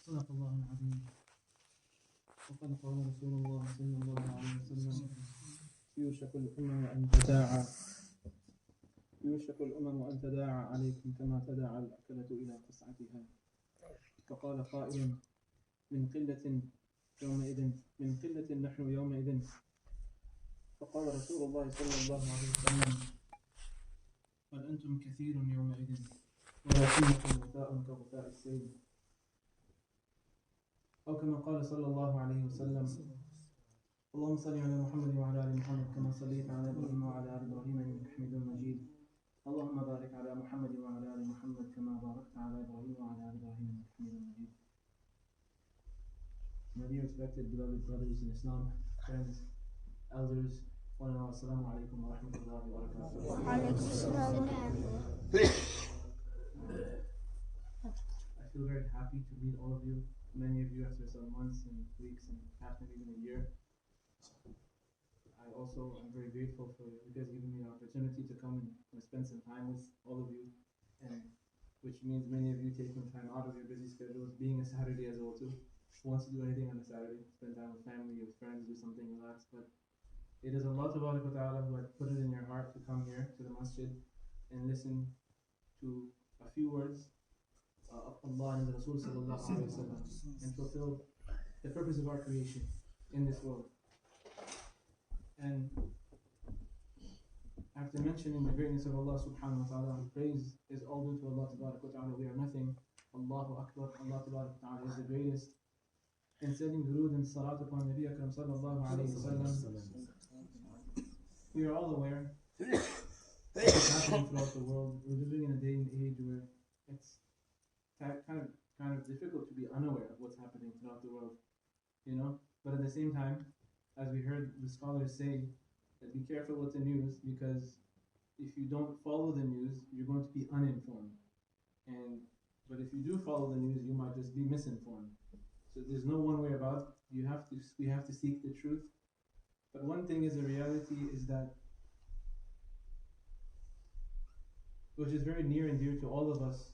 صدق الله العظيم. وقد قال رسول الله صلى الله عليه وسلم: يوشك الأمم أن تداعى عليكم كما تداعى الأكلة إلى قصعتها. فقال قائل: من قلة نحن يومئذ. فقال رسول الله صلى الله عليه وسلم: بل أنتم كثير يومئذ ولكنكم غثاء كغثاء السيل. أو كما قال صلى الله عليه وسلم: اللهم صل على محمد وعلى آل محمد كما صليت على إبراهيم وعلى آل إبراهيم إنك حميد مجيد. اللهم بارك على محمد وعلى آل محمد كما باركت على إبراهيم وعلى آل إبراهيم إنك حميد مجيد. My dear respected beloved brothers in Islam, friends, elders, one and all, assalamu alaikum wa rahmatullahi wa barakatuh. I feel very happy to meet all of you. Many of you after some months and weeks and perhaps even a year. I also am very grateful for you guys giving me the opportunity to come and spend some time with all of you, and which means many of you taking time out of your busy schedules, being a Saturday as well too. Who wants to do anything on a Saturday, spend time with family, with friends, do something relaxed. But it is Allah Ta'ala who had put it in your heart to come here to the masjid and listen to a few words of Allah and the Rasul Sallallahu Alaihi Wasallam and fulfill the purpose of our creation in this world. And after mentioning the greatness of Allah Subhanahu wa Ta'ala, praise is all due to Allah Ta'ala. We are nothing. Allahu Akbar. Allah Ta'ala is the greatest. And sending durood and salat upon Nabi Akram Sallallahu Alaihi Wasallam. We are all aware what's happening throughout the world. We're living in a day and age where it's kind of difficult to be unaware of what's happening throughout the world, you know. But at the same time, as we heard the scholars say, that be careful with the news, because if you don't follow the news, you're going to be uninformed. But if you do follow the news, you might just be misinformed. So there's no one way about it. We have to seek the truth. But one thing is a reality is that, which is very near and dear to all of us,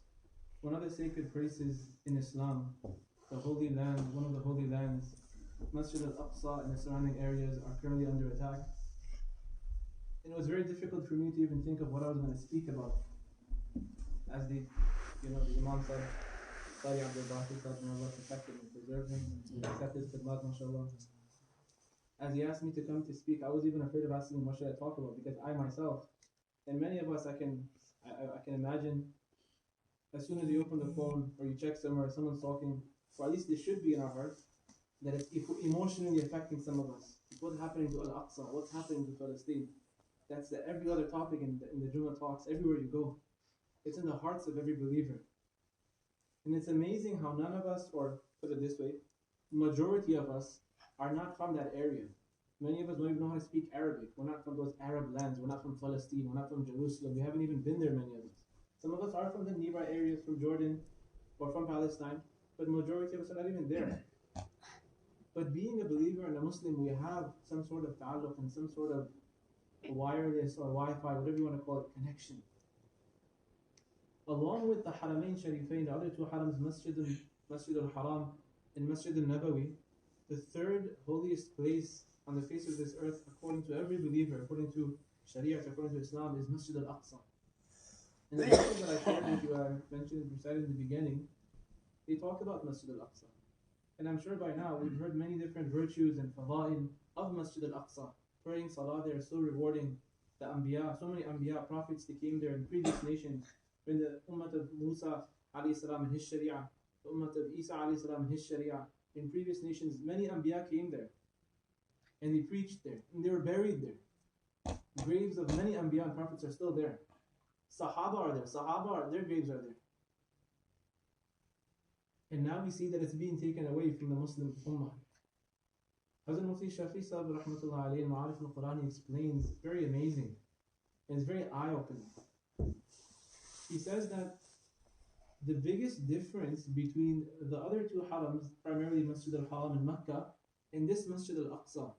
one of the sacred places in Islam, the Holy Land, one of the Holy Lands, Masjid al-Aqsa and the surrounding areas are currently under attack. And it was very difficult for me to even think of what I was going to speak about. As the Imam said, Qari Abdul Basit said, may Allah protect him and preserve him and accept his khidmat, mashallah. As he asked me to come to speak, I was even afraid of asking him what should I talk about, because I myself, and many of us, I can imagine, as soon as you open the phone or you check somewhere, someone's talking, or at least it should be in our hearts, that it's emotionally affecting some of us. What's happening to Al-Aqsa? What's happening to Palestine? That's every other topic in the Jummah talks, everywhere you go. It's in the hearts of every believer. And it's amazing how none of us, or put it this way, majority of us are not from that area. Many of us don't even know how to speak Arabic. We're not from those Arab lands. We're not from Palestine. We're not from Jerusalem. We haven't even been there, many of us. Some of us are from the nearby areas, from Jordan or from Palestine, but majority of us are not even there. But being a believer and a Muslim, we have some sort of ta'alluq and some sort of wireless or Wi-Fi, whatever you want to call it, connection. Along with the Haramain Sharifain, the other two harams, Masjid al-Haram and Masjid al-Nabawi, the third holiest place on the face of this earth, according to every believer, according to Sharia, according to Islam, is Masjid al-Aqsa. And the verses that I shared with you, I mentioned, recited in the beginning, they talk about Masjid al-Aqsa. And I'm sure by now we've heard many different virtues and fada'il of Masjid al-Aqsa. Praying salah there is so rewarding. The Anbiya, so many Anbiya, prophets, they came there in previous nations. When the Ummah of Musa alayhi salam and his Sharia, the Ummah of Isa alayhi salam and his Sharia, in previous nations, many Anbiya came there. And they preached there. And they were buried there. The graves of many Anbiya and prophets are still there. Sahaba are there. Their graves are there. And now we see that it's being taken away from the Muslim Ummah. Hazrat Mufti Shafi Sahib rahmatullah alayhi in Ma'arif al-Quran, he explains, very amazing, and it's very eye-opening. He says that the biggest difference between the other two harams, primarily Masjid al-Haram in Mecca, and this Masjid al-Aqsa,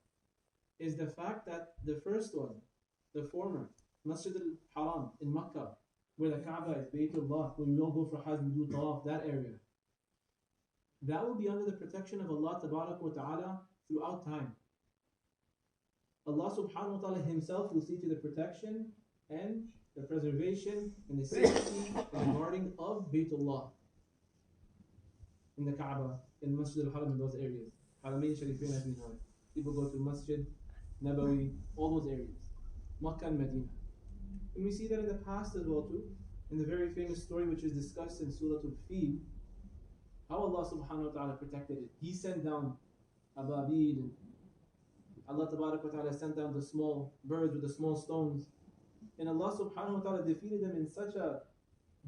is the fact that the first one, the former, Masjid al-Haram in Mecca, where the Kaaba is Baytullah, where we all go for Hajj, we do Tawaf, that area. That will be under the protection of Allah Ta'ala throughout time. Allah subhanahu wa ta'ala himself will see to the protection and the preservation and the safety and the guarding of Baytullah in the Kaaba, in Masjid al-Haram, in those areas. Haramain Sharifain as we know it. People go to Masjid, Nabawi, all those areas. Makkah and Medina. And we see that in the past as well too, in the very famous story which is discussed in Surah Al-Fil, how Allah subhanahu wa ta'ala protected it. He sent down Ababil, and Allah tabarak wa ta'ala sent down the small birds with the small stones. And Allah subhanahu wa ta'ala defeated them in such a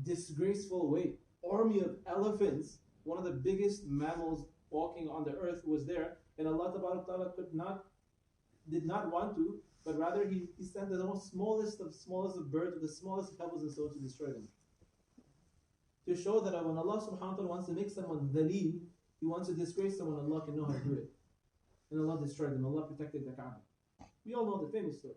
disgraceful way. Army of elephants, one of the biggest mammals walking on the earth, was there, and Allah tabarak wa ta'ala did not want to, but rather He sent the most smallest of birds with the smallest pebbles and so to destroy them. To show that when Allah subhanahu wa ta'ala wants to make someone dhaleel, He wants to disgrace someone, Allah can know how to do it. And Allah destroyed them, Allah protected the Kaaba. We all know the famous story.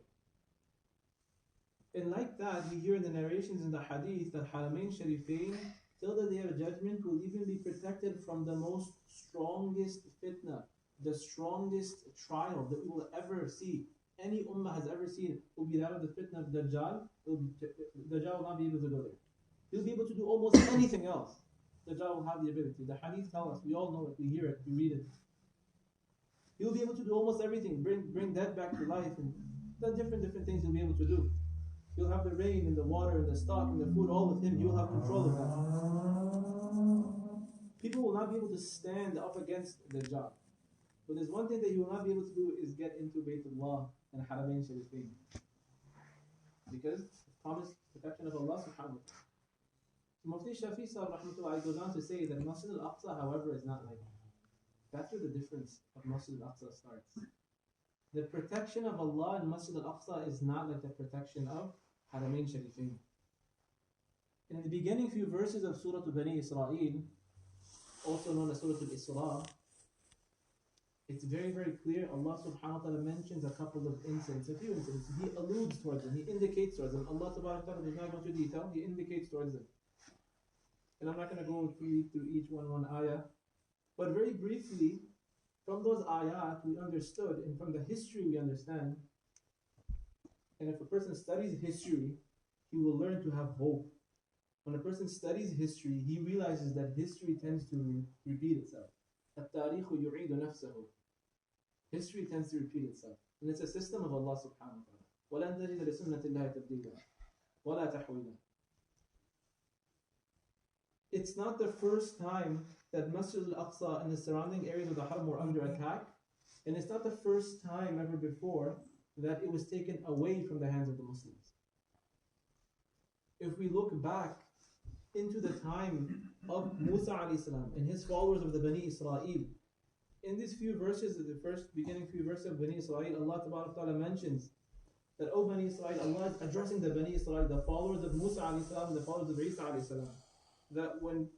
And like that, we hear in the narrations in the hadith that Haramain Sharifain, till the day of judgment, will even be protected from the most strongest fitna, the strongest trial that we will ever see. Any ummah has ever seen will be that of the fitna of Dajjal. Dajjal will not be able to go there. He'll be able to do almost anything else. Dajjal will have the ability. The hadith tell us, we all know it, we hear it, we read it. He'll be able to do almost everything, bring dead back to life, and the different things he'll be able to do. He'll have the rain and the water and the stock and the food all with him. He'll have control of that. People will not be able to stand up against Dajjal. But there's one thing that you will not be able to do is get into Baytullah and Haramain Sharifain. Because it's promised protection of Allah subhanahu wa ta'ala. Mufti Shafi Sahib rahmatullah goes on to say that Masjid al-Aqsa, however, is not like that. That's where the difference of Masjid al-Aqsa starts. The protection of Allah in Masjid al-Aqsa is not like the protection of Haramain Sharifain. In the beginning few verses of Surah Bani Israel, also known as Surah Al-Isra, it's very, very clear. Allah subhanahu wa ta'ala mentions a couple of incidents, a few incidents. He alludes towards them, He indicates towards them. Allah subhanahu wa ta'ala does not go into detail, He indicates towards them. And I'm not going to go through each one ayah, but very briefly, from those ayat we understood, and from the history we understand, and if a person studies history, he will learn to have hope. When a person studies history, he realizes that history tends to repeat itself. التاريخ يعيد نفسه. History tends to repeat itself. And it's a system of Allah subhanahu wa ta'ala. وَلَنْ تَجِدَ لِسُنَّةِ اللَّهِ تَبْدِيلًا وَلَا تَحْوِيلًا. It's not the first time that Masjid al-Aqsa and the surrounding areas of the Haram were under attack, and it's not the first time ever before that it was taken away from the hands of the Muslims. If we look back into the time of Musa alayhi salam and his followers of the Bani Israel, in these few verses, the first beginning few verses of Bani Israel, Allah Ta'ala mentions that, O Bani Israel, Allah is addressing the Bani Israel, the followers of Musa alayhi salam and the followers of Isa alayhi salam, that when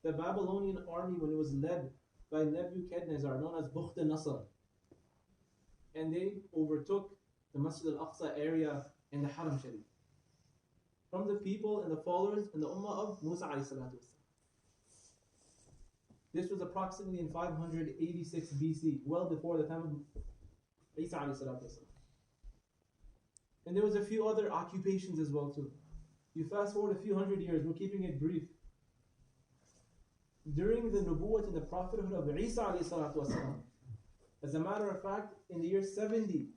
the Babylonian army, when it was led by Nebuchadnezzar, known as Bukht al-Nasr, and they overtook the Masjid al-Aqsa area and the Haram Sharif, from the people and the followers and the Ummah of Musa alayhi salatu wasalam. This was approximately in 586 BC, well before the time of Isa alayhi salatu wasalam. And there was a few other occupations as well too. You fast forward a few hundred years, we're keeping it brief. During the nubuwwat and the prophethood of Isa alayhi salatu wasalam, as a matter of fact, in the year 70,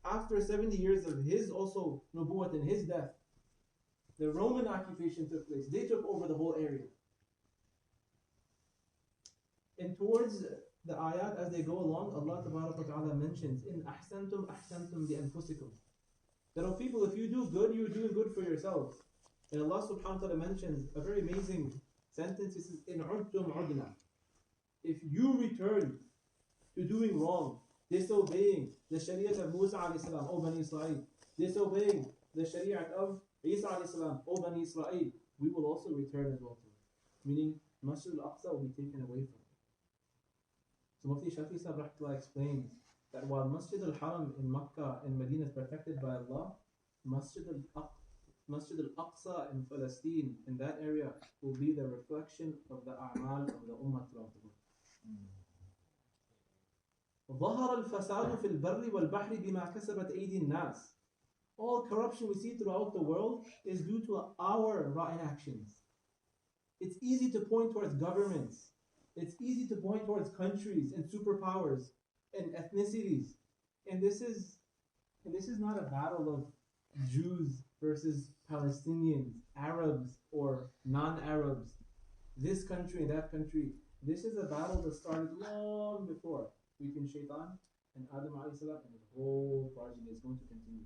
after 70 years of his also nubuwwat and his death, the Roman occupation took place. They took over the whole area. And towards the ayat as they go along, Allah Ta'ala mentions, in ahsantum ahsantum li anfusikum. That, oh people, if you do good, you're doing good for yourselves. And Allah subhanahu wa ta'ala mentions a very amazing sentence. He says, in udtum udna. If you return to doing wrong, disobeying the Shariat of Musa alayhi salam, O Bani Israel, disobeying the Shariat of Isa alayhi salam, O Bani Israel, we will also return as well to it. Meaning, Masjid al-Aqsa will be taken away from it. So Mufti Shafi Sahib rahmatullah explains that while Masjid al-Haram in Makkah and Medina is protected by Allah, Masjid Masjid al-Aqsa in Palestine, in that area, will be the reflection of the a'mal of the ummah throughout the world. ظهر الفساد في البر والبحر بما كسبت أيدي الناس. All corruption we see throughout the world is due to our rotten actions. It's easy to point towards governments. It's easy to point towards countries and superpowers and ethnicities. And this is not a battle of Jews versus Palestinians, Arabs or non-Arabs, this country and that country. This is a battle that started long before between Shaitan and Adam alayhi salam, and the whole progeny is going to continue.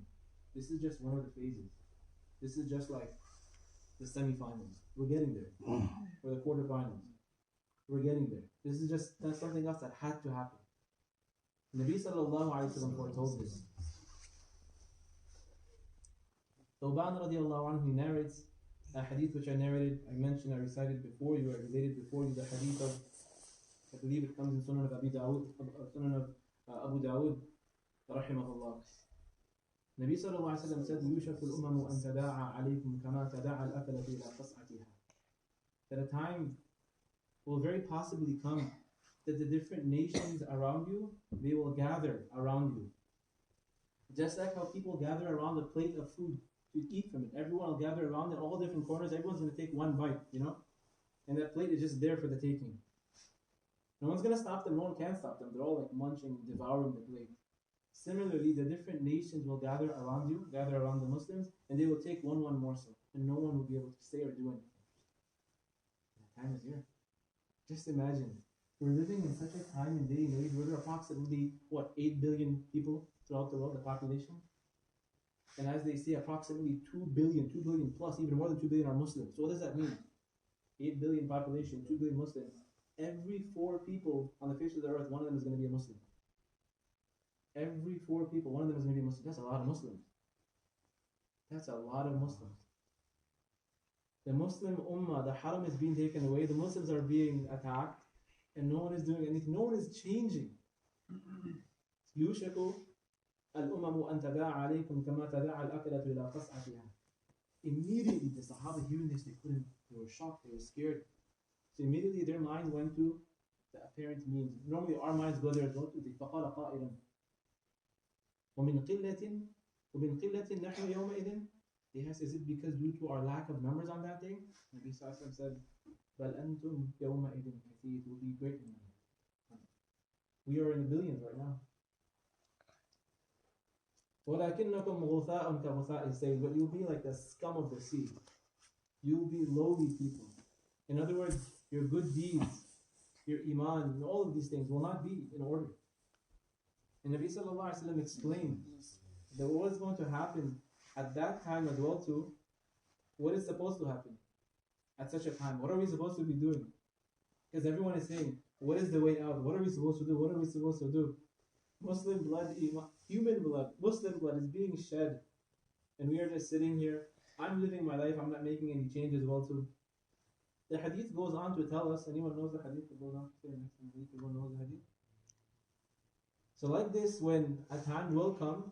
This is just one of the phases. This is just like the semi-finals. We're getting there. Or the quarterfinals. We're getting there. This is just something else that had to happen. Nabi sallallahu alayhi wa sallam foretold this. Thawban radiallahu anhu, he narrates a hadith which I narrated, I mentioned, I recited before you, I related before you, the hadith of, I believe it comes in Sunan of Abu Dawood, rahimahullah. Nabi sallallahu alayhi wa sallam said, يُوشَكُ الْأُمَمُ أَن تَدَاعَ عَلَيْكُمْ كَمَا تَدَاعَ الْأَكَلَةُ إِلَى قَصْعَتِهَا. That a time will very possibly come that the different nations around you, they will gather around you. Just like how people gather around a plate of food to eat from it. Everyone will gather around in all different corners. Everyone's going to take one bite, And that plate is just there for the taking. No one's going to stop them. No one can stop them. They're all like munching, devouring the plate. Similarly, the different nations will gather around you, gather around the Muslims, and they will take one morsel. And no one will be able to say or do anything. That time is here. Just imagine. We're living in such a time and day and age where there are approximately, 8 billion people throughout the world, the population? And as they say, approximately 2 billion plus, even more than 2 billion are Muslims. So what does that mean? 8 billion population, 2 billion Muslims. Every 4 people on the face of the earth, one of them is going to be a Muslim. Every 4 people, one of them is going to be a Muslim. That's a lot of Muslims. That's a lot of Muslims. The Muslim Ummah, the Haram is being taken away, the Muslims are being attacked, and no one is doing anything. No one is changing. يُوشَكُ الْأُمَمُ أَن تَدَاعَ عَلَيْكُمْ كَمَا تَدَاعَ الْأَكَلَةُ إِلَى قَصْعَتِهَا. Immediately, the Sahaba hearing this, they were shocked, they were scared. So immediately their minds went to the apparent means. Normally our minds go there as well to the فَقَالَ قَائِلًا وَمِنْ قِلَّةٍ نَحْنُ يَوْمَئِذٍ. They asked, is it because due to our lack of numbers on that day? Nabi Sallallahu Alaihi Wasallam said, بَلْ أَنْتُمْ يَوْمَئِذٍ كَثِيرٌ. It will be great in number. We are in the billions right now. وَلَكِنَّكُمْ غُثَاءٌ كَغُثَاءِ السَّيْلِ. But you'll be like the scum of the sea. You'll be lowly people. In other words, your good deeds, your iman, all of these things will not be in order. And Nabi Sallallahu Alaihi Wasallam explained that what is going to happen at that time as well too, what is supposed to happen at such a time? What are we supposed to be doing? Because everyone is saying, what is the way out? What are we supposed to do? What are we supposed to do? Muslim blood, human blood, Muslim blood is being shed. And we are just sitting here. I'm living my life. I'm not making any changes well too. The hadith goes on to tell us, anyone knows the hadith that goes on to say next to the hadith? Everyone knows the hadith? So like this, when a time will come,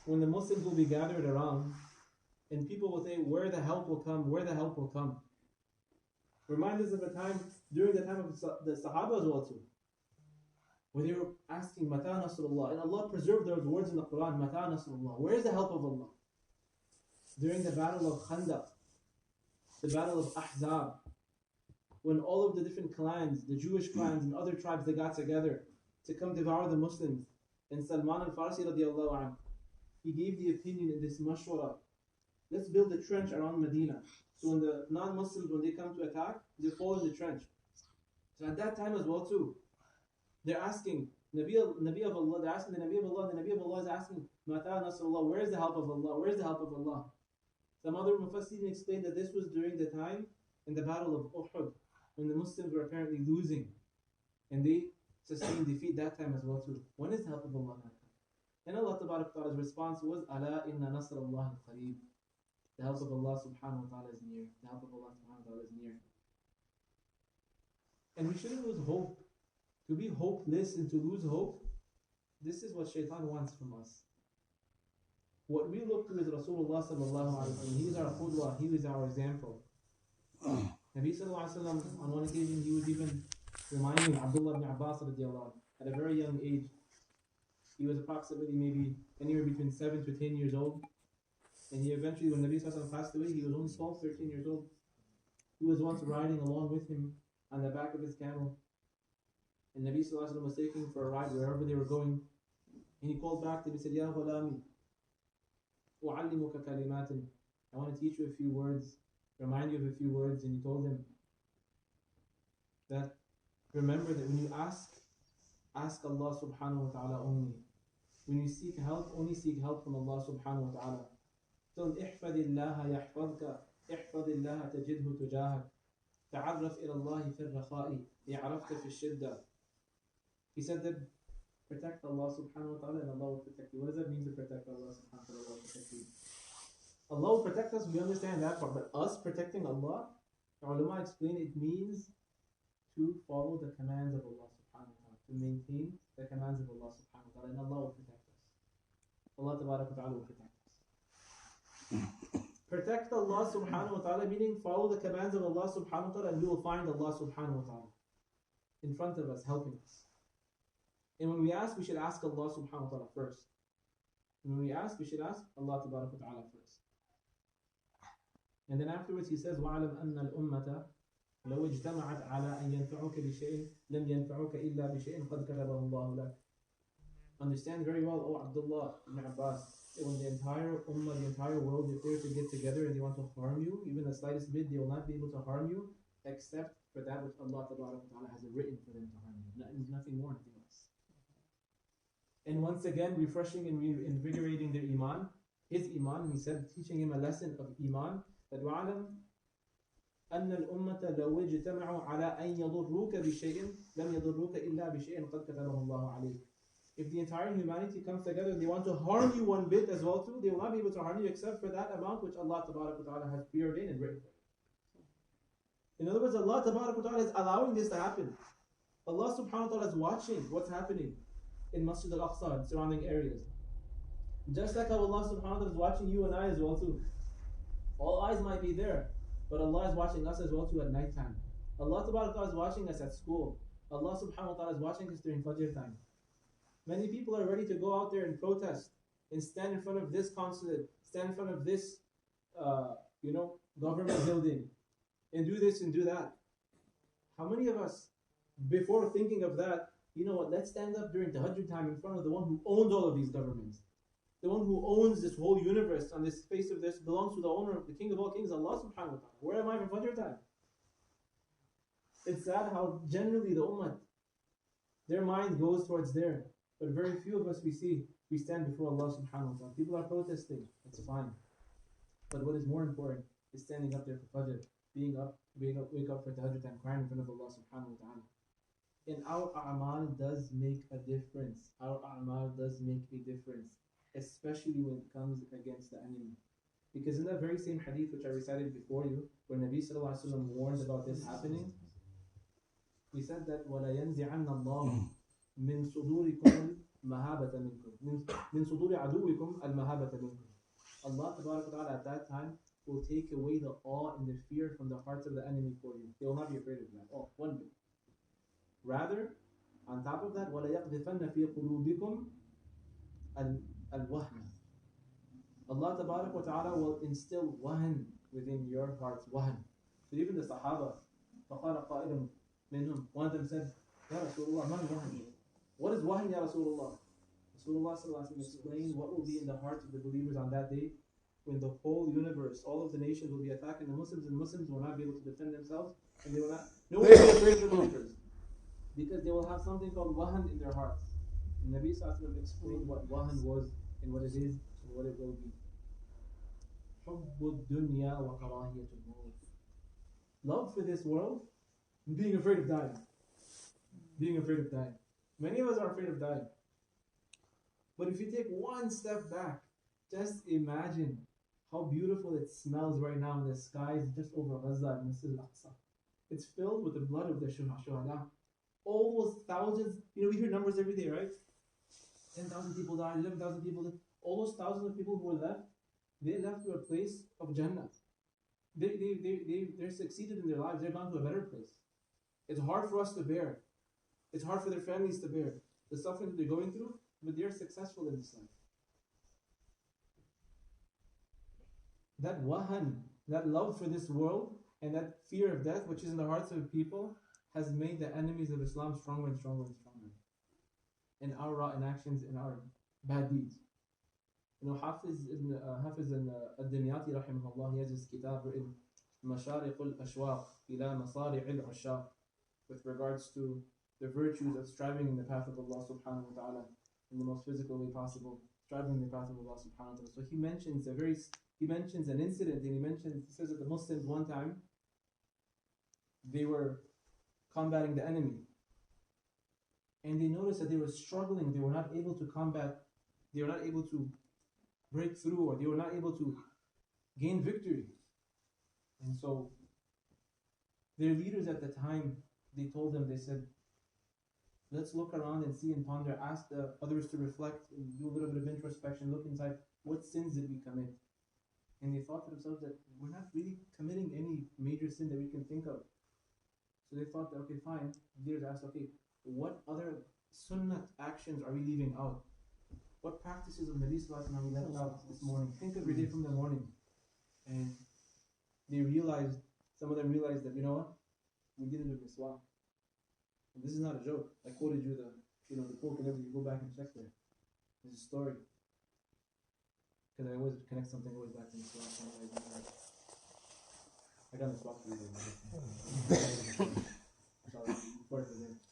when the Muslims will be gathered around, and people will say, where the help will come, where the help will come. Remind us of a time, during the time of the Sahaba as well too, where they were asking, Mata Nasrullah, and Allah preserved those words in the Quran, Mata Nasrullah, where is the help of Allah? During the battle of Khandaq, the battle of Ahzab, when all of the different clans, the Jewish clans and other tribes, they got together to come devour the Muslims, and Salman al-Farsi radiallahu anhu, he gave the opinion in this mashwara, let's build a trench around Medina. So when the non-Muslims, when they come to attack, they fall in the trench. So at that time as well too, they're asking Nabi of Allah, they're asking the Nabi of Allah, the Nabi of Allah is asking, Mata Nasrullah, where is the help of Allah? Where is the help of Allah? Some other Mufassirin explained that this was during the time in the battle of Uhud, when the Muslims were apparently losing, and they sustained defeat that time as well too. When is the help of Allah going to come? And Allah Ta'ala's response was, Ala inna nasr Allah al-qareeb. The help of Allah subhanahu wa ta'ala is near. The help of Allah subhanahu wa ta'ala is near. And we shouldn't lose hope. To be hopeless and to lose hope, this is what Shaitan wants from us. What we look to is Rasulullah sallallahu alaihi wasallam. He is our qudwa, he is our example. Nabi sallallahu alaihi wasallam, on one occasion, he was even reminding Abdullah ibn Abbas radiallahu anhu, at a very young age. He was approximately maybe anywhere between 7 to 10 years old. And he eventually, when Nabi sallallahu alaihi wasallam passed away, he was only 12, 13 years old. He was once riding along with him on the back of his camel. And Nabi sallallahu alaihi wasallam was taking for a ride wherever they were going. And he called back to him and said, Ya ghulami, u'allimuka kalimatin. I want to teach you a few words, remind you of a few words. And he told him that, remember that when you ask Allah subhanahu wa ta'ala only. When you seek help, only seek help from Allah subhanahu wa ta'ala. Tell him, احفظ الله يحفظك احفظ الله تجده تجاهك تعرف إلى الله في الرخاء يعرفك في الشدة. He said that protect Allah subhanahu wa ta'ala and Allah will protect you. What does that mean to protect Allah subhanahu wa ta'ala? Allah will protect you. Allah will protect us, we understand that part, but us protecting Allah, the ulama explain it means to follow the commands of Allah subhanahu wa ta'ala, to maintain the commands of Allah subhanahu wa ta'ala, and Allah will protect us. Allah tabarak wa ta'ala will protect us. Protect Allah subhanahu wa ta'ala, meaning follow the commands of Allah subhanahu wa ta'ala, and we will find Allah subhanahu wa ta'ala in front of us, helping us. And when we ask, we should ask Allah subhanahu wa ta'ala first. And when we ask, we should ask Allah tabarak wa ta'ala first. And then afterwards he says, وَعَلَمْ أَنَّ الْأُمَّةَ لو اجتمعت على أن ينفعوك بشيء لم ينفعوك إلا بشيء قد كتبه الله لك. Understand very well, O Abdullah ibn Abbas, that when the entire ummah, the entire world, if they were to get together and they want to harm you, even the slightest bit, they will not be able to harm you except for that which Allah Ta'ala has written for them to harm you. Nothing more, nothing less. And once again, refreshing and invigorating their iman, his iman, he said, teaching him a lesson of iman, that وَعَلَمْ أن الأمة لو اجتمعوا على أن يضروك بشيء لم يضروك إلا بشيء قد كتبه الله عليك. If the entire humanity comes together and they want to harm you one bit as well too, they will not be able to harm you except for that amount which Allah Tabarak wa Ta'ala has preordained and written. In other words, Allah Tabarak wa Ta'ala is allowing this to happen. Allah Subhanahu wa Ta'ala is watching what's happening in Masjid al-Aqsa and surrounding areas. Just like how Allah Subhanahu wa Ta'ala is watching you and I as well too. All eyes might be there, but Allah is watching us as well too at night time. Allah Tabarak wa Ta'ala is watching us at school. Allah Subhanahu wa Ta'ala is watching us during Fajr time. Many people are ready to go out there and protest and stand in front of this consulate, stand in front of this, government building, and do this and do that. How many of us, before thinking of that, you know what, let's stand up during Tahajjud time in front of the one who owns all of these governments. The one who owns this whole universe on this face of this belongs to the owner of the King of all kings, Allah subhanahu wa ta'ala. Where am I for Fajr time? It's sad how generally the ummah, their mind goes towards there. But very few of us we stand before Allah subhanahu wa ta'ala. People are protesting, that's fine. But what is more important is standing up there for Fajr, wake up for Tahajjud time, crying in front of Allah subhanahu wa ta'ala. And our a'mal does make a difference. Our a'mal does make a difference, especially when it comes against the enemy. Because in that very same hadith which I recited before you, where Nabi sallallahu alaihi wasallam warned about this happening, he said that وَلَا يَنْزِعَنَّ اللَّهُ من صدوركم المهابة منكم من صدور عدوكم المهابة منكم. Allah Tabarak wa Ta'ala at that time will take away the awe and the fear from the hearts of the enemy for you. They will not be afraid of that. Oh, one bit. Rather, on top of that, وَلَا يَقْذِفَنَّ فِي قُلُوبِكُمْ الْوَهْنَ. Allah Tabarak wa Ta'ala will instill wahan within your hearts. Wahan. So even the Sahaba, فَقَالَ قَائِلٌ مِنْهُمْ, one of them said, Ya Rasulullah, man wahan? What is wahy, Ya Rasulullah? Rasulullah explained what will be in the hearts of the believers on that day when the whole universe, all of the nations will be attacking the Muslims, and Muslims will not be able to defend themselves, and they will not, no one will be afraid of the believers because they will have something called wahan in their hearts. And Nabi Sallallahu explained what wahan was and what it is and what it will be. حُبُّ الدُّنْيَا وَكَرَاهِيَةُ الْمَوْتِ. Love for this world and being afraid of dying. Being afraid of dying. Many of us are afraid of dying. But if you take one step back, just imagine how beautiful it smells right now in the skies just over Gaza and Masjid al-Aqsa. It's filled with the blood of the shuhada. All those thousands, we hear numbers every day, right? 10,000 people died, 11,000 people died. All those thousands of people who were left, they left to a place of Jannah. They're succeeded in their lives. They're gone to a better place. It's hard for us to bear. It's hard for their families to bear the suffering that they're going through, but they're successful in this life. That wahan, that love for this world, and that fear of death, which is in the hearts of people, has made the enemies of Islam stronger and stronger and stronger. In our rotten actions, in our bad deeds. You know, Hafiz al-Dimyati rahimahullah, he has this kitab written, Mashariq al-Ashwaq ila Masari' al-Ashaq, with regards to the virtues of striving in the path of Allah subhanahu wa ta'ala in the most physical way possible, striving in the path of Allah subhanahu wa ta'ala. So he mentions an incident, and he says that the Muslims one time, they were combating the enemy. And they noticed that they were struggling, they were not able to combat, they were not able to break through, or they were not able to gain victory. And so their leaders at the time, they told them, they said, let's look around and see and ponder, ask the others to reflect and do a little bit of introspection, look inside, what sins did we commit? And they thought to themselves that we're not really committing any major sin that we can think of. So they thought that, okay, fine. The leaders asked, okay, what other sunnah actions are we leaving out? What practices of Nabi Sallallahu Alaihi Wasallam are we left out this morning? Think every day from the morning. And they realized, some of them realized that, you know what? We didn't do miswak. And this is not a joke. I quoted you the quote, whenever you go back and check there. There's a story. Because I always connect something always back to miswak. I got miswak for you.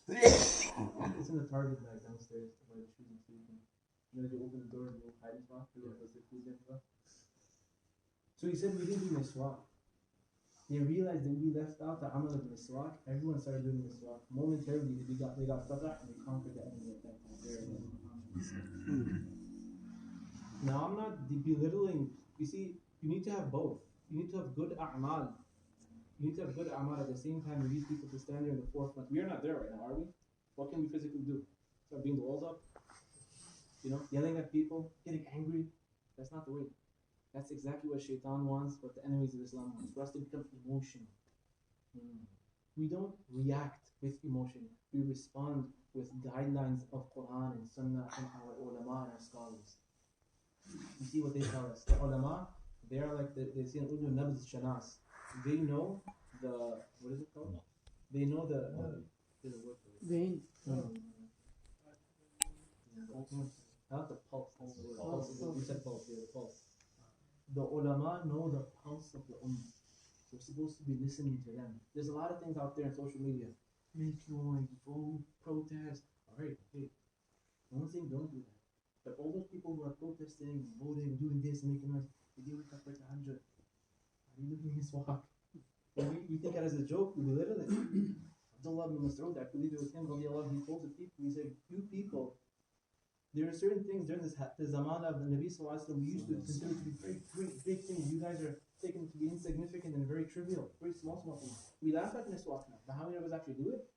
It's in the Target bag downstairs. You know, you open the door and you hide miswak. So he said we didn't do miswak. They realized that we left out the amal of miswak. Everyone started doing miswak. Momentarily, they got fatah and they conquered the enemy at that time. Now, I'm not belittling. You see, you need to have both. You need to have good a'mal. You need to have good a'mal at the same time. You need people to stand there in the forefront. We are not there right now, are we? What can we physically do? Start beating the walls up? You know, yelling at people, getting angry? That's not the way. That's exactly what Shaitan wants, what the enemies of Islam want. For us to become emotional. We don't react with emotion. We respond with guidelines of Quran and Sunnah and our ulama and our scholars. You see what they tell us. The ulama, they are like they say in Urdu, nabz shanas. They know what is it called? They know there's a word for it. Bain. Not the pulse. You said pulse, yeah, the pulse. The ulama know the pulse of the ummah. We're supposed to be listening to them. There's a lot of things out there on social media. Make noise, vote, protest. Alright, hey. I'm not saying don't do that. But all those people who are protesting, voting, doing this, and making noise, did they wake up for tahajjud? Are you looking miswak? We think that as a joke, we belittle it. Abdullah ibn Mas'ud, I believe it was him, he told the people, he said, you people, there are certain things during the zaman of the Nabi Sallallahu Alaihi Wasallam we used to consider to be very great, big things. You guys are taken to be insignificant and very trivial, very small things. We laugh at miswak now, but how many of us actually do it?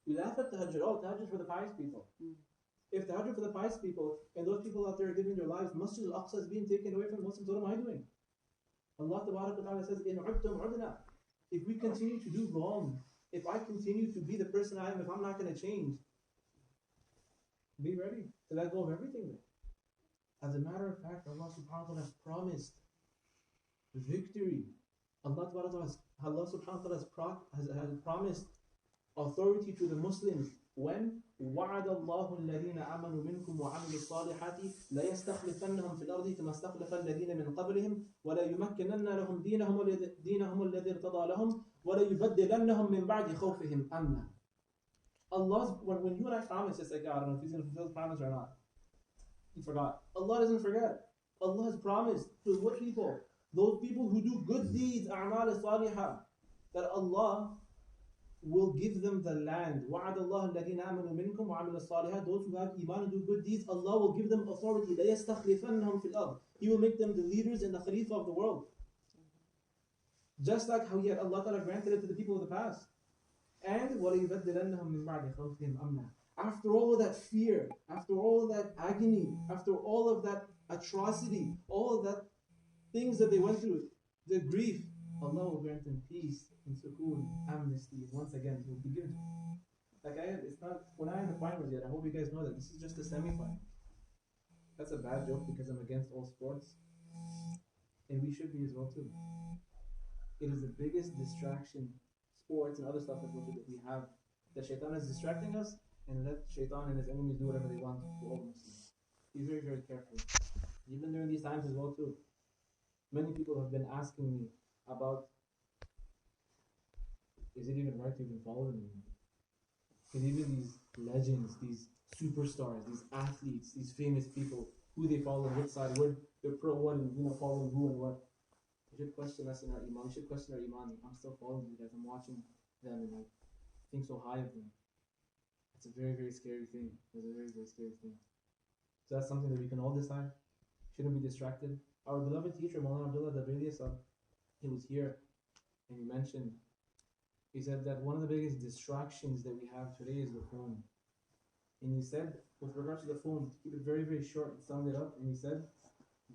We laugh at tahajjud. Oh, tahajjud for the pious people. If tahajjud for the pious people, and those people out there are giving their lives, Masjid al-Aqsa is being taken away from the Muslims, what am I doing? Allah Ta'ala says, In udtum udna. If we continue to do wrong, if I continue to be the person I am, if I'm not going to change, be ready to let go of everything. As a matter of fact, Allah subhanahu wa ta'ala has promised victory. Allah subhanahu wa ta'ala has promised authority to the Muslims. When وعد الله الذين آمنوا منكم وعملوا الصالحات لا يستخلفنهم في الأرض كما استخلف الذين من قبلهم ولا يمكنن لهم دينهم الذي ارتضى لهم ولا يبدلنهم من بعد خوفهم أمنا. When you and I promise, it's like, I don't know if he's going to fulfill the promise or not. He forgot. Allah doesn't forget. Allah has promised to what people? Those people who do good deeds, a'mal salihah, that Allah will give them the land. وَعَدَ اللَّهُ الَّذِينَ آمَنُوا مِنكُمْ وَعَمِلُوا الصَّالِحَاتِ. Those who have iman and do good deeds, Allah will give them authority. لَا يَسْتَخْلِفَنَّهُمْ فِي الْأَرْضِ. He will make them the leaders and the Khalifa of the world. Just like how yet Allah Ta'ala granted it to the people of the past. And وَلَيُبَدِّلَنَّهُمْ مِنْ بَعْدِ خَوْفِهِمْ أَمْنًا. After all of that fear, after all of that agony, after all of that atrocity, all that things that they went through, the grief. Allah will grant them peace and sukoon, amnesty, and once again, He will be given. Like it's not, we're not in the finals yet. I hope you guys know that this is just the semi-final. That's a bad joke because I'm against all sports, and we should be as well too. It is the biggest distraction, sports and other stuff that we have. The shaitan is distracting us, and let shaitan and his enemies do whatever they want to all Muslims. Be very, very careful. Even during these times as well too. Many people have been asking me about, is it even right to even follow them anymore? Because even these legends, these superstars, these athletes, these famous people, who they follow, what side, where they're pro what, and following who and what. We should question us in our iman. We should question our iman. I'm still following you guys. I'm watching them and I think so high of them. It's a very, very scary thing. It's a very, very scary thing. So that's something that we can all decide. Shouldn't be distracted. Our beloved teacher, Maulana Abdullah Dabrili, he was here and he mentioned, he said that one of the biggest distractions that we have today is the phone. And he said, with regards to the phone, to keep it very, very short, he summed it up, and he said,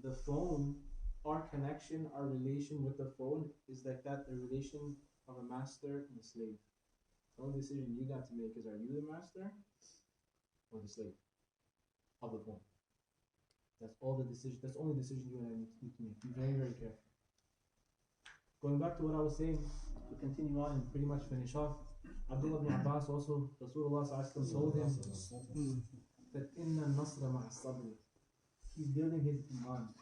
the phone, our connection, our relation with the phone is like that, the relation of a master and a slave. The only decision you got to make is, are you the master or the slave of the phone? That's all the decision. That's the only decision you and I need to make. Be very, very careful. Going back to what I was saying, to continue on and pretty much finish off, Abdullah ibn Abbas also, Rasulullah told him that inna nasra ma'a sabr. He's building his iman.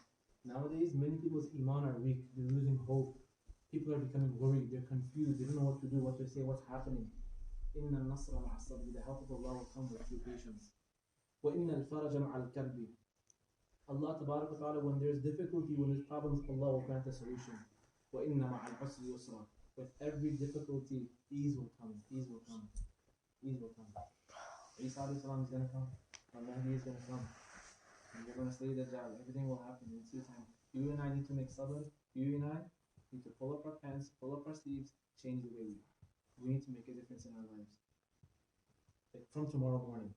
Nowadays, many people's iman are weak. They're losing hope. People are becoming worried. They're confused. They don't know what to do, what to say, what's happening. Inna nasra ma'a sabr. The help of Allah will come with true patience. Wa inna al-faraja ma'al karbi. Allah Tabarak wa Ta'ala, when there's difficulty, when there's problems, Allah will grant a solution. وَإِنَّ مَعَ الْعُسْرِ يُسْرًا. With every difficulty, ease will come, ease will come, ease will come. Isa alayhi salam is going to come, Al-Mahdi is going to come, and you're going to slay the Dajjal. Everything will happen in due time. You and I need to make sabr. You and I need to pull up our pants, pull up our sleeves, change the way we are. We need to make a difference in our lives. Like from tomorrow morning,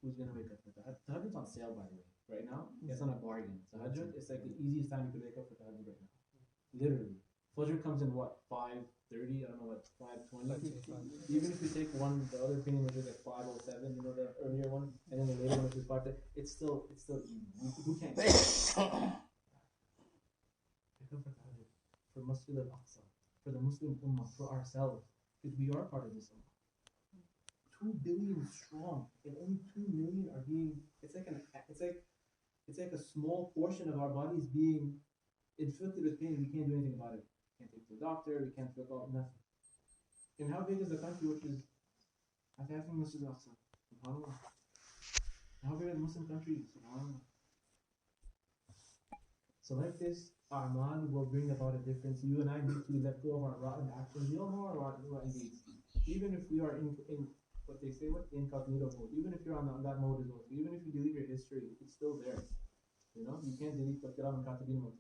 who's going to wake up for Tahajjud? Tahajjud's on sale, by the way. Right now, it's on a bargain. Tahajjud, it's like the easiest time you could wake up for Tahajjud right now. Literally. Fajr comes in what, 5:30? I don't know what, 5:20? Even if you take one, the other opinion, which is like 5:07, you know, the earlier one, and then the later one, which is 5:30, it's still easy. Who can't get it? Wake up for Tahajjud. For Masjid al-Aqsa. For the Muslim Ummah. For ourselves. Because we are part of this Ummah. 2 billion strong, and only 2 million are being, it's like a small portion of our bodies being inflicted with pain. We can't do anything about it. We can't take to the doctor, we can't feel nothing. And how big is the country which is attacking Masjid al-Aqsa? SubhanAllah. How big is the Muslim country? SubhanAllah. So like this, A'mal will bring about a difference. You and I need to let go of our rotten actions. We all know our rotten deeds. Even if we are in what they say, incognito mode. Even if you're on that mode as well. Even if you delete your history, it's still there. You know, you can't delete the Kiram and Katibin mode.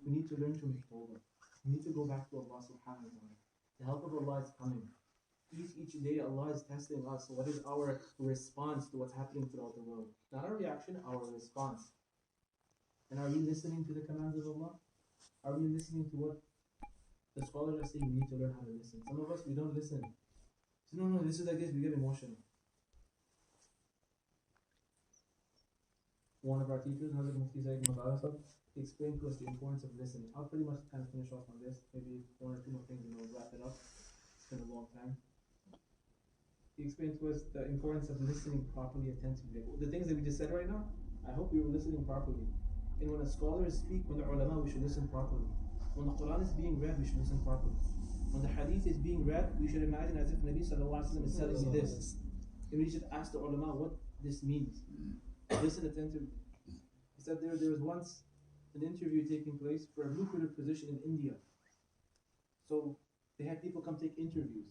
We need to learn to make tawbah. We need to go back to Allah subhanahu wa ta'ala. The help of Allah is coming. Each day Allah is testing us. So what is our response to what's happening throughout the world? Not our reaction, our response. And are we listening to the commands of Allah? Are we listening to what the scholars are saying? We need to learn how to listen. Some of us, we don't listen. So no, this is like this, we get emotional. One of our teachers, Hazrat Mufti Zaid Madrasa, he explained to us the importance of listening. I'll pretty much kind of finish off on this. Maybe one or two more things and we'll wrap it up. It's been a long time. He explained to us the importance of listening properly, attentively. The things that we just said right now, I hope you were listening properly. And when a scholar speaks, when the ulama, we should listen properly. When the Quran is being read, we should listen properly. When the hadith is being read, we should imagine as if Nabi sallallahu alaihi wasallam is telling me this. And we should ask the ulama what this means. Listen attentively. He said there was once an interview taking place for a lucrative position in India. So they had people come take interviews.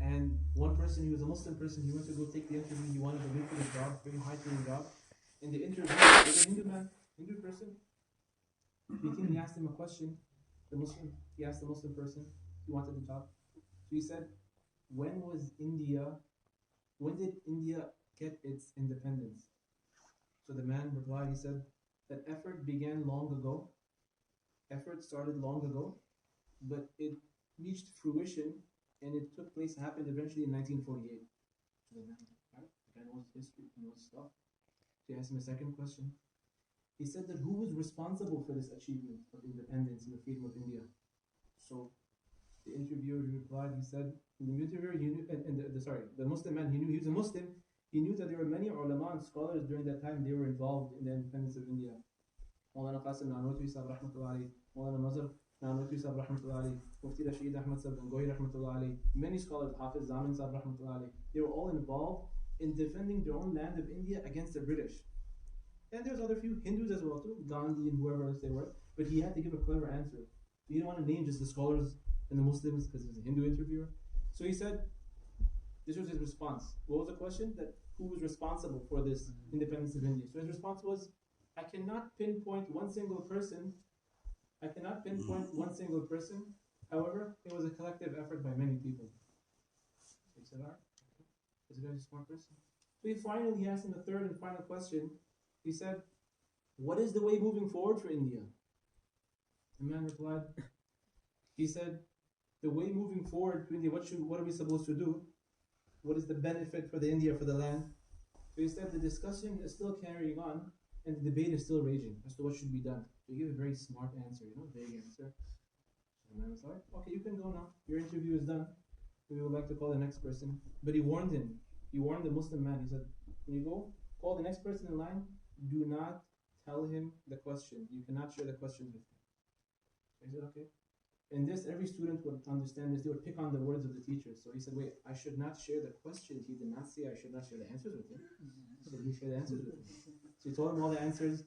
And one person, he was a Muslim person, he went to go take the interview, he wanted a lucrative job, very high paying job. In the interview, was a Hindu person. He asked him a question, he asked the Muslim person, he wanted the job. So he said, when did India get its independence? So the man replied, he said, that effort began long ago. Effort started long ago, but it reached fruition and it took place, happened eventually in 1948. So the man, right? The guy knows history, he knows stuff. So he asked him a second question. He said that who was responsible for this achievement of independence and the freedom of India? So the interviewer replied, he said, the interviewer, he knew, the Muslim man, he knew he was a Muslim. He knew that there were many ulama and scholars during that time, they were involved in the independence of India. Maulana Qasim Nanotwi Sahib Rahmatullahi, Maulana Nazar Nanotwi Sahib Rahmatullahi, Mufti Rashid Ahmad Sahib Gangohi Rahmatullahi, many scholars, Hafiz Zaman Sahib Rahmatullahi, they were all involved in defending their own land of India against the British. And there's other few Hindus as well too, Gandhi and whoever else they were, but he had to give a clever answer. He didn't want to name just the scholars and the Muslims because he was a Hindu interviewer. So he said, this was his response. What was the question? That who was responsible for this independence of India? So his response was, I cannot pinpoint one single person. However, it was a collective effort by many people. So he said, all right, this guy's a smart person. So he asked him the third and final question. He said, what is the way moving forward for India? The man replied, he said, the way moving forward for India, what are we supposed to do? What is the benefit for the India, for the land? So he said the discussion is still carrying on and the debate is still raging as to what should be done. So he gave a very smart answer, vague answer. So the man was like, okay, you can go now. Your interview is done. We would like to call the next person. But he warned him. He warned the Muslim man. He said, when you go, call the next person in line. Do not tell him the question. You cannot share the questions with him. So he said, okay. In this, every student would understand this. They would pick on the words of the teacher. So he said, wait, I should not share the questions. He did not say I should not share the answers with him. So he shared the answers with him. So he told him all the answers.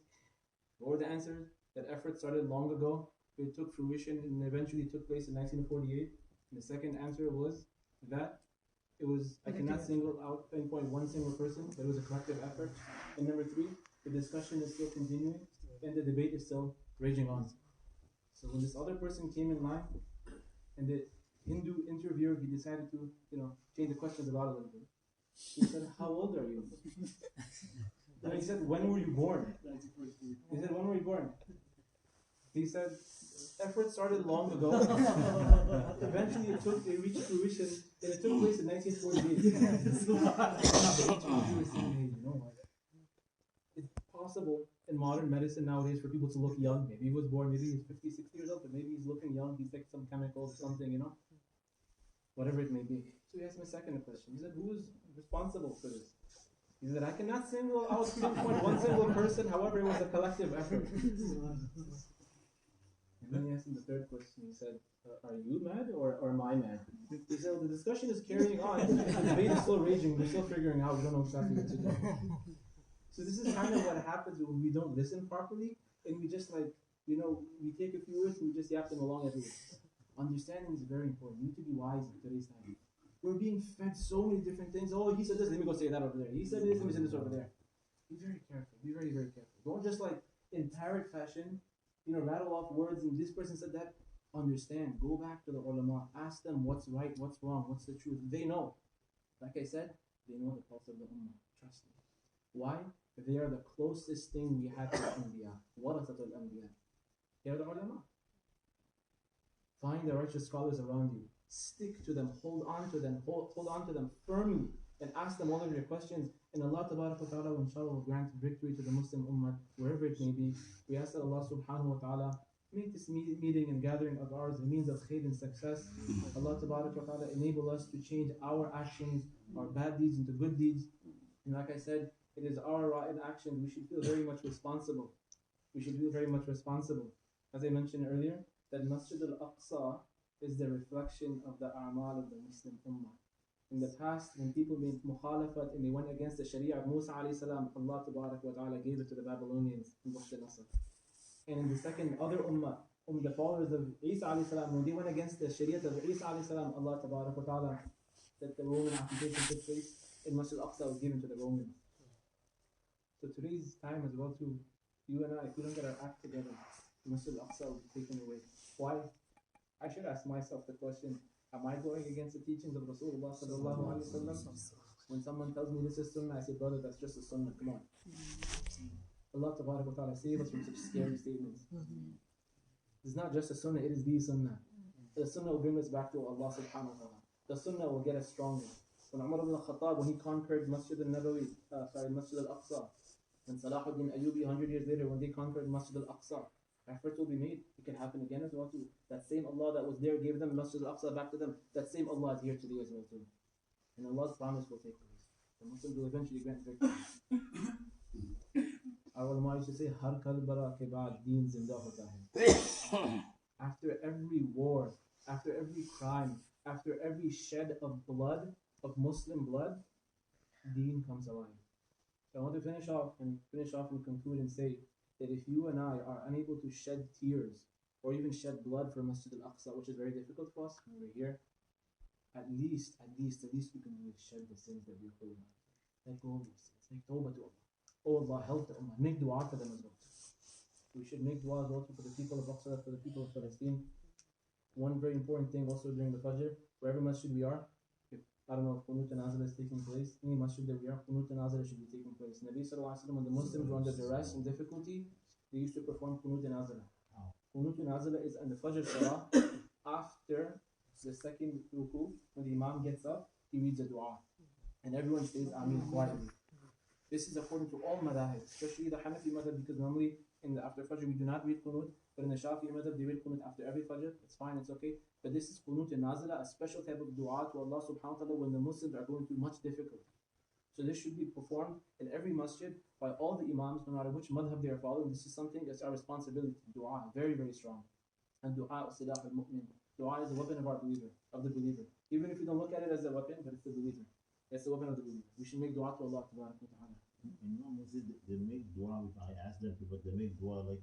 What were the answers? That effort started long ago. It took fruition and eventually took place in 1948. And the second answer was that I cannot pinpoint one single person, but it was a collective effort. And number three, the discussion is still continuing and the debate is still raging on. So when this other person came in line, and the Hindu interviewer, he decided to, change the questions about a little bit. He said, how old are you? And he said, when were you born? He said, when were you born? He said, effort started long ago. Eventually it reached fruition, and it took place in 1948. It's possible in modern medicine nowadays for people to look young. Maybe he was born, maybe he's 50, 60 years old, but maybe he's looking young, he's like some chemicals, something, whatever it may be. So he asked me a second question. He said, who is responsible for this? He said, I cannot single out one single person, however it was a collective effort. And then he asked him the third question. He said, are you mad or am I mad? He said, well, the discussion is carrying on, the debate is still raging, we're still figuring out, we don't know exactly what to do. So this is kind of what happens when we don't listen properly, and we just we take a few words and we just yap them along everywhere. Understanding is very important. You need to be wise in today's time. We're being fed so many different things. Oh, he said this, let me go say that over there. He said this, let me say this over there. Be very careful. Be very, very careful. Don't just in parrot fashion, rattle off words and this person said that. Understand. Go back to the ulama. Ask them what's right, what's wrong, what's the truth. They know. Like I said, they know the pulse of the ummah. Trust me. Why? They are the closest thing we had to the Anbiya. Warathatul Anbiya. They are the ulama. Find the righteous scholars around you. Stick to them. Hold on to them. Hold on to them firmly. And ask them all of your questions. And Allah Ta'ala inshallah will grant victory to the Muslim Ummah, wherever it may be. We ask that Allah Subhanahu wa Ta'ala make this meeting and gathering of ours a means of khair and success. Allah Ta'ala enable us to change our actions, our bad deeds into good deeds. And like I said, it is our right action. We should feel very much responsible. As I mentioned earlier, that Masjid al-Aqsa is the reflection of the a'mal of the Muslim Ummah. In the past, when people made mukhalafat and they went against the Sharia of Musa alayhi salam, Allah Ta'ala gave it to the Babylonians in Bukhta Nasr. And in the second, other Ummah, the followers of Isa alayhi salam, when they went against the Sharia of Isa alayhi salam, Allah Ta'ala, that the Roman occupation took place, and Masjid al-Aqsa was given to the Romans. So today's time as well too, you and I, if we don't get our act together, Masjid al-Aqsa will be taken away. Why? I should ask myself the question, am I going against the teachings of Rasulullah sallallahu alaihi wasallam? When someone tells me this is sunnah, I say, brother, that's just a sunnah, come on. Allah Tabarak wa Ta'ala save us from such scary statements. It's not just a sunnah, it is the sunnah. The sunnah will bring us back to Allah subhanahu wa ta'ala. The sunnah will get us stronger. When Umar ibn al-Khattab, when he conquered Masjid Masjid al-Aqsa, and Salahuddin Ayyubi 100 years later, when they conquered Masjid al-Aqsa, effort will be made. It can happen again as well too. That same Allah that was there gave them Masjid al-Aqsa back to them. That same Allah is here today as well too. And Allah's promise will take place. The Muslims will eventually grant victory. Our ulama used to say, Har kalbara ke baad deen zinda hota hai. After every war, after every crime, after every shed of blood, of Muslim blood, deen comes alive. So I want to finish off and conclude and say that if you and I are unable to shed tears or even shed blood for Masjid al-Aqsa, which is very difficult for us when we're here, at least we can do is shed the sins that we're holding on. Let go of these sins. Make tawbah to Allah. Oh Allah, help the Ummah. Make dua for them as well. We should make dua as well for the people of Aqsa, for the people of Palestine. One very important thing also during the Fajr, wherever masjid we are, if I don't know if Qunut and Nazila is taking place, any masjid that we are, Qunut and Nazila should be taking place. Nabi Sallallahu Alaihi Wasallam, when the Muslims were under duress and difficulty, they used to perform Qunut and Nazila. Qunut and Nazila is in the Fajr Salah, after the second ruku, when the Imam gets up, he reads a dua. And everyone says Ameen quietly. This is according to all madhahib, especially the Hanafi madhab, because normally in the after Fajr we do not read Qunut, but in the Shafi'i madhab they read Qunut after every Fajr. It's fine, it's okay. But this is Qunut and Nazila, a special type of dua to Allah subhanahu wa ta'ala when the Muslims are going through much difficulty. So this should be performed in every masjid by all the Imams, no matter which madhab they are following. This is something that's our responsibility. Dua, very, very strong. And dua silah al-mu'min. Dua is the weapon of the believer. Even if you don't look at it as a weapon, but it's the believer. It's the weapon of the believer. We should make dua to Allah Ta'ala. In Muslim, they make dua. I ask them, but they make dua like